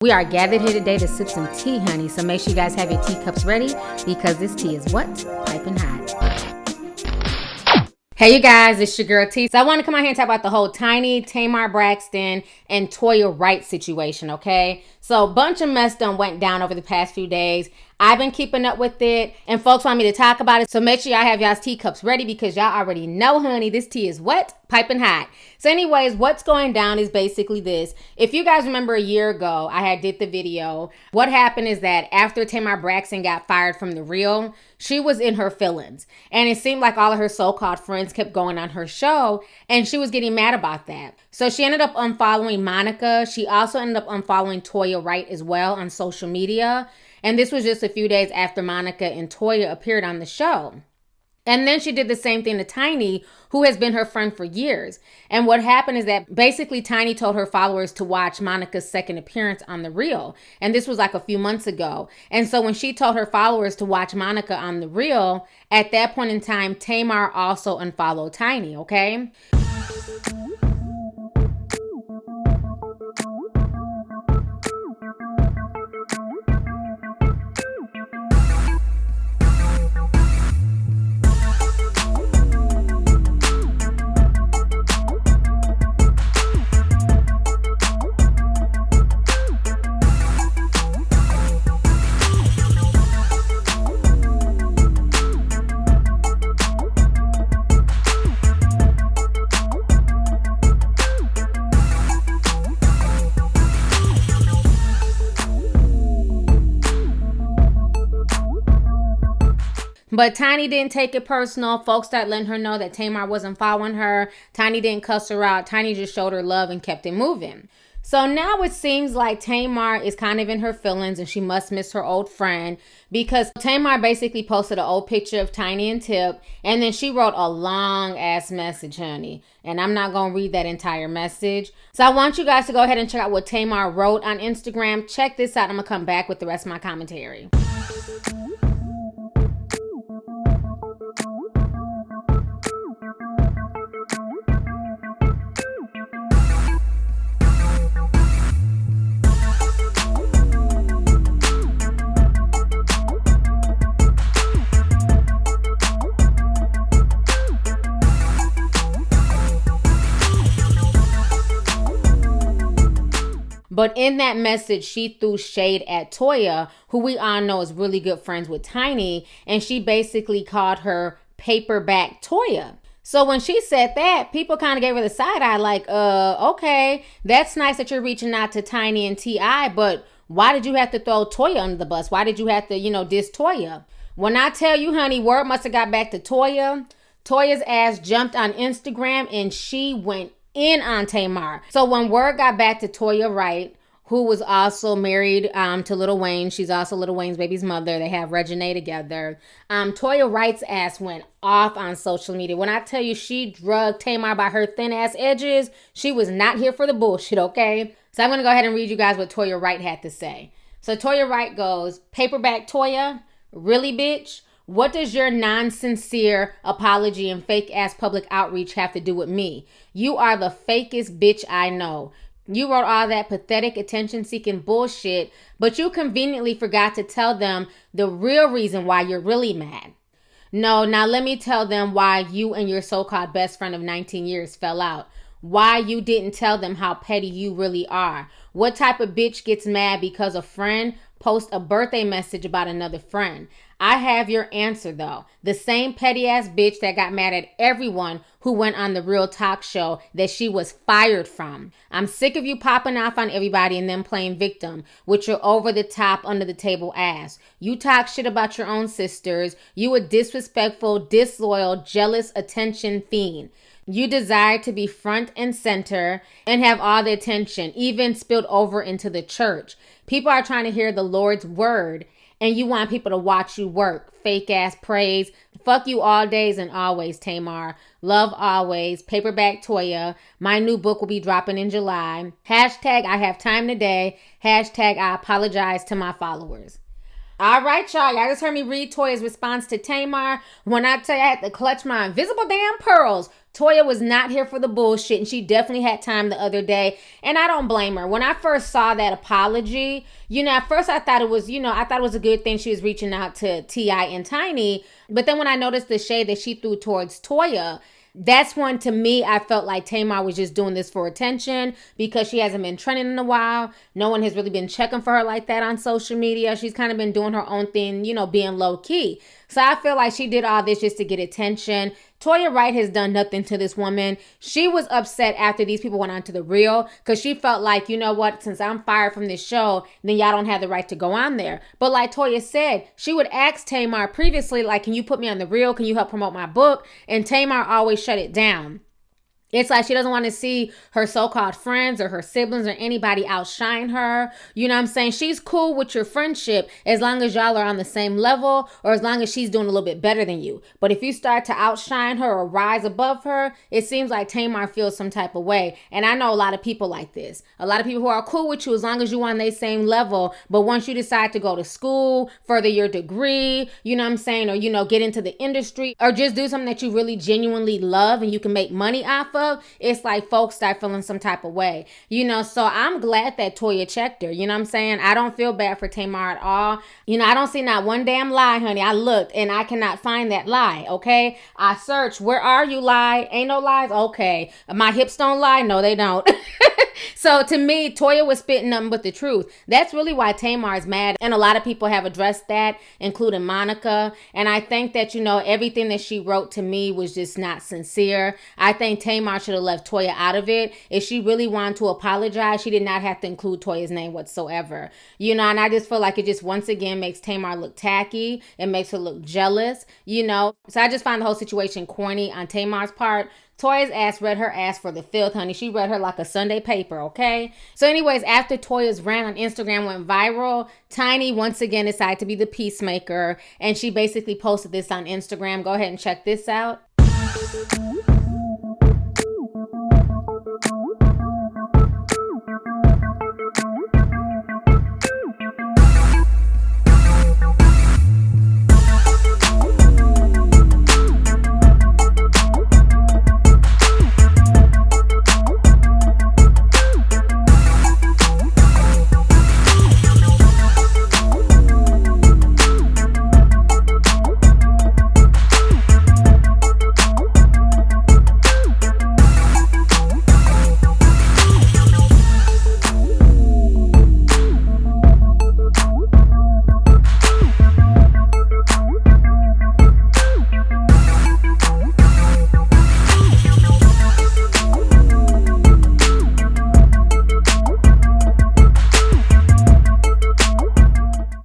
We are gathered here today to sip some tea, honey, so make sure you guys have your teacups ready because this tea is what? Piping hot. Hey, you guys, it's your girl T. So I want to come out here and talk about the whole Tiny, Tamar, Braxton, and Toya Wright situation, okay? So a bunch of mess done went down over the past few days. I've been keeping up with it, and folks want me to talk about it, so make sure y'all have y'all's teacups ready because y'all already know, honey, this tea is what? Piping hot. So anyways, what's going down is basically this. If you guys remember a year ago, I had did the video. What happened is that after Tamar Braxton got fired from The Real, she was in her feelings. And it seemed like all of her so-called friends kept going on her show, and she was getting mad about that. So she ended up unfollowing Monica. She also ended up unfollowing Toya Wright as well on social media. And this was just a few days after Monica and Toya appeared on the show. And then she did the same thing to Tiny, who has been her friend for years. And what happened is that basically Tiny told her followers to watch Monica's second appearance on The Real. And this was like a few months ago. And so when she told her followers to watch Monica on The Real, at that point in time, Tamar also unfollowed Tiny, okay? But Tiny didn't take it personal. Folks started letting her know that Tamar wasn't following her. Tiny didn't cuss her out. Tiny just showed her love and kept it moving. So now it seems like Tamar is kind of in her feelings and she must miss her old friend because Tamar basically posted an old picture of Tiny and Tip and then she wrote a long ass message, honey. And I'm not going to read that entire message. So I want you guys to go ahead and check out what Tamar wrote on Instagram. Check this out. I'm going to come back with the rest of my commentary. But in that message, she threw shade at Toya, who we all know is really good friends with Tiny, and she basically called her Paperback Toya. So when she said that, people kind of gave her the side eye like, okay, that's nice that you're reaching out to Tiny and T.I., but why did you have to throw Toya under the bus? Why did you have to, diss Toya? When I tell you, honey, word must have got back to Toya. Toya's ass jumped on Instagram and she went in on Tamar. So when word got back to Toya Wright, who was also married to Lil Wayne, she's also Lil Wayne's baby's mother. They have Reginae together. Toya Wright's ass went off on social media. When I tell you she drugged Tamar by her thin ass edges, she was not here for the bullshit, okay? So I'm going to go ahead and read you guys what Toya Wright had to say. So Toya Wright goes, Paperback Toya, really bitch? What does your non-sincere apology and fake-ass public outreach have to do with me? You are the fakest bitch I know. You wrote all that pathetic attention-seeking bullshit, but you conveniently forgot to tell them the real reason why you're really mad. No, now let me tell them why you and your so-called best friend of 19 years fell out. Why you didn't tell them how petty you really are. What type of bitch gets mad because a friend posts a birthday message about another friend? I have your answer though. The same petty ass bitch that got mad at everyone who went on The Real talk show that she was fired from. I'm sick of you popping off on everybody and then playing victim with your over the top, under the table ass. You talk shit about your own sisters. You a disrespectful, disloyal, jealous attention fiend. You desire to be front and center and have all the attention, even spilled over into the church. People are trying to hear the Lord's word and you want people to watch you work. Fake ass praise. Fuck you all days and always, Tamar. Love always. Paperback Toya. My new book will be dropping in July. Hashtag I have time today. Hashtag I apologize to my followers. All right, y'all. Y'all just heard me read Toya's response to Tamar. When I tell you I had to clutch my invisible damn pearls, Toya was not here for the bullshit, and she definitely had time the other day, and I don't blame her. When I first saw that apology, at first I thought it was, a good thing she was reaching out to T.I. and Tiny, but then when I noticed the shade that she threw towards Toya, that's when, to me, I felt like Tamar was just doing this for attention because she hasn't been trending in a while. No one has really been checking for her like that on social media. She's kind of been doing her own thing, being low key. So I feel like she did all this just to get attention. Toya Wright has done nothing to this woman. She was upset after these people went on to The Real because she felt like, you know what, since I'm fired from this show, then y'all don't have the right to go on there. But like Toya said, she would ask Tamar previously, like, can you put me on The Real? Can you help promote my book? And Tamar always shut it down. It's like she doesn't want to see her so-called friends or her siblings or anybody outshine her. You know what I'm saying? She's cool with your friendship as long as y'all are on the same level or as long as she's doing a little bit better than you. But if you start to outshine her or rise above her, it seems like Tamar feels some type of way. And I know a lot of people like this. A lot of people who are cool with you as long as you're on their same level. But once you decide to go to school, further your degree, you know what I'm saying? Or, get into the industry or just do something that you really genuinely love and you can make money off of, it's like folks start feeling some type of way, so I'm glad that Toya checked her, you know what I'm saying? I don't feel bad for Tamar at all. I don't see not one damn lie, honey. I looked and I cannot find that lie, okay? I searched, where are you, lie? Ain't no lies? Okay. My hips don't lie? No, they don't. So to me, Toya was spitting nothing but the truth. That's really why Tamar is mad. And a lot of people have addressed that, including Monica. And I think that, everything that she wrote to me was just not sincere. I think Tamar should have left Toya out of it. If she really wanted to apologize, she did not have to include Toya's name whatsoever. And I just feel like it just once again makes Tamar look tacky. It makes her look jealous, So I just find the whole situation corny on Tamar's part. Toya's ass read her ass for the filth, honey. She read her like a Sunday paper, okay? So anyways, after Toya's rant on Instagram went viral, Tiny once again decided to be the peacemaker, and she basically posted this on Instagram. Go ahead and check this out.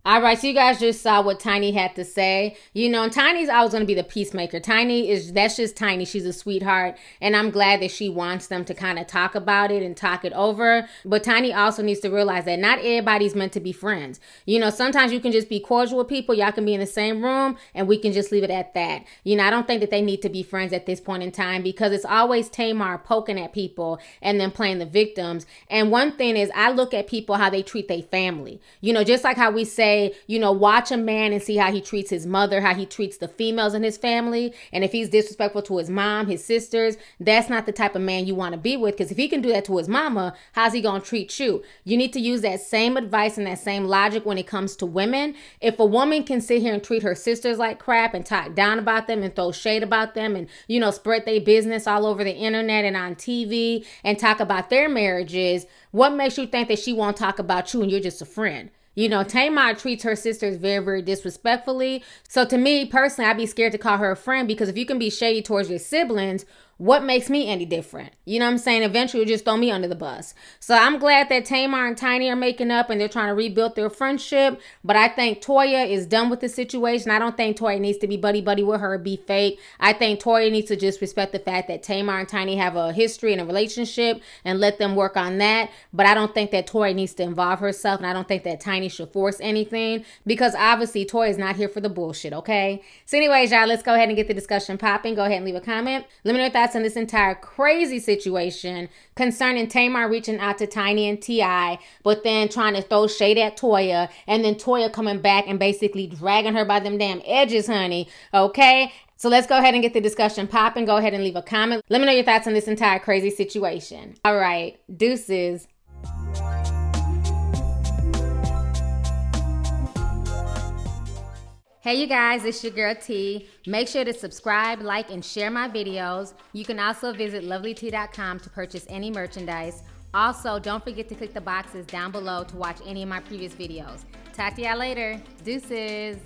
All right, so you guys just saw what Tiny had to say. And Tiny's always going to be the peacemaker. That's just Tiny. She's a sweetheart. And I'm glad that she wants them to kind of talk about it and talk it over. But Tiny also needs to realize that not everybody's meant to be friends. Sometimes you can just be cordial with people. Y'all can be in the same room and we can just leave it at that. I don't think that they need to be friends at this point in time because it's always Tamar poking at people and then playing the victims. And one thing is I look at people, how they treat their family. Just like how we say, watch a man and see how he treats his mother, how he treats the females in his family. And if he's disrespectful to his mom, his sisters, that's not the type of man you want to be with. Because if he can do that to his mama, how's he going to treat you? You need to use that same advice and that same logic when it comes to women. If a woman can sit here and treat her sisters like crap and talk down about them and throw shade about them and, spread their business all over the internet and on TV and talk about their marriages, what makes you think that she won't talk about you and you're just a friend? Tamar treats her sisters very, very disrespectfully. So to me, personally, I'd be scared to call her a friend because if you can be shady towards your siblings, what makes me any different? You know what I'm saying? Eventually, you'll just throw me under the bus. So I'm glad that Tamar and Tiny are making up and they're trying to rebuild their friendship. But I think Toya is done with the situation. I don't think Toya needs to be buddy-buddy with her or be fake. I think Toya needs to just respect the fact that Tamar and Tiny have a history and a relationship and let them work on that. But I don't think that Toya needs to involve herself. And I don't think that Tiny should force anything because obviously Toya is not here for the bullshit, okay? So anyways, y'all, let's go ahead and get the discussion popping. Go ahead and leave a comment. Let me know your thoughts thoughts on this entire crazy situation concerning Tamar reaching out to Tiny and T.I., but then trying to throw shade at Toya, and then Toya coming back and basically dragging her by them damn edges, honey. Okay? So let's go ahead and get the discussion popping. Go ahead and leave a comment. Let me know your thoughts on this entire crazy situation. All right. Deuces. Hey you guys, it's your girl T. Make sure to subscribe, like, and share my videos. You can also visit Lovelyti.com to purchase any merchandise. Also, don't forget to click the boxes down below to watch any of my previous videos. Talk to y'all later. Deuces.